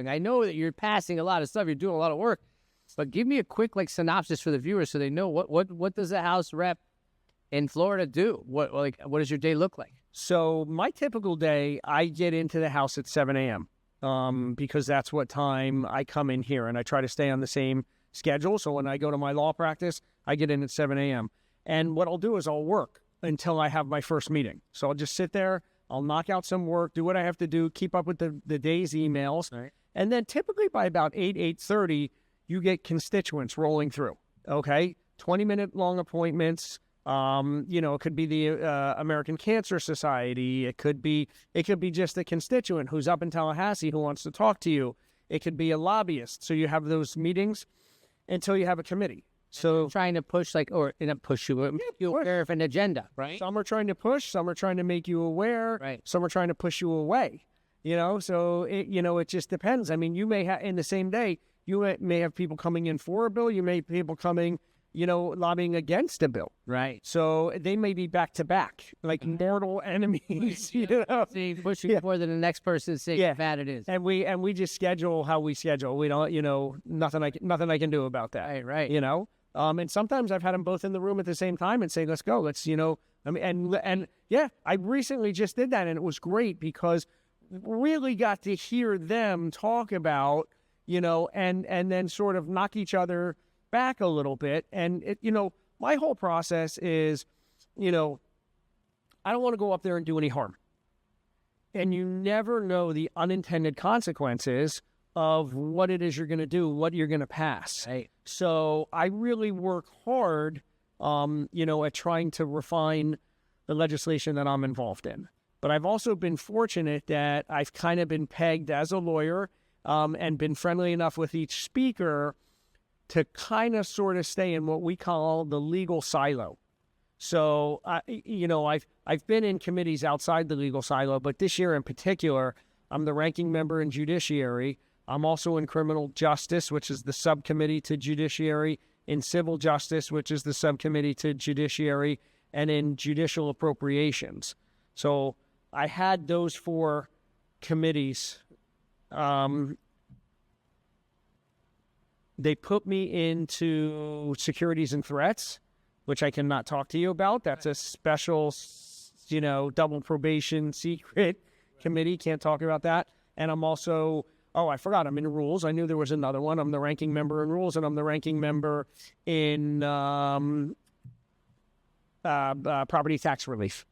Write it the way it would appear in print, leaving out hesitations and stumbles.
I know that you're passing a lot of stuff, you're doing a lot of work, but give me a quick synopsis for the viewers so they know what does a House rep in Florida do? What does your day look like? So my typical day, I get into the House at 7 a.m. Because that's what time I come in here, and I try to stay on the same schedule. So when I go to my law practice, I get in at 7 a.m. And what I'll do is I'll work until I have my first meeting. So I'll just sit there, I'll knock out some work, do what I have to do, keep up with the day's emails. Right. And then typically by about 8:30, you get constituents rolling through, okay? 20-minute long appointments. It could be the American Cancer Society. It could be just a constituent who's up in Tallahassee who wants to talk to you. It could be a lobbyist. So you have those meetings until you have a committee. So trying to push push you, make you aware of an agenda, right? Some are trying to push, some are trying to make you aware, right? Some are trying to push you away. So it just depends. I mean, you may have in the same day, you may have people coming in for a bill, you may have people coming, lobbying against a bill. Right. So they may be back to back, like mortal enemies, See, pushing more than the next person saying how bad it is. And we just schedule how we schedule. We don't, nothing I can do about that. Right. And sometimes I've had them both in the room at the same time and say, let's go. Let's, I recently just did that, and it was great because really got to hear them talk about, and then sort of knock each other back a little bit. And my whole process is, I don't want to go up there and do any harm. And you never know the unintended consequences of what it is you're going to do, what you're going to pass. Right. So I really work hard, at trying to refine the legislation that I'm involved in. But I've also been fortunate that I've kind of been pegged as a lawyer and been friendly enough with each speaker to kind of sort of stay in what we call the legal silo. So, I've been in committees outside the legal silo, but this year in particular, I'm the ranking member in Judiciary. I'm also in Criminal Justice, which is the subcommittee to Judiciary, in Civil Justice, which is the subcommittee to Judiciary, and in Judicial Appropriations. So I had those 4 committees. They put me into Securities and Threats, which I cannot talk to you about. That's a special, double probation secret committee. Can't talk about that. And I'm also, I forgot, I'm in Rules. I knew there was another one. I'm the ranking member in Rules, and I'm the ranking member in property tax relief.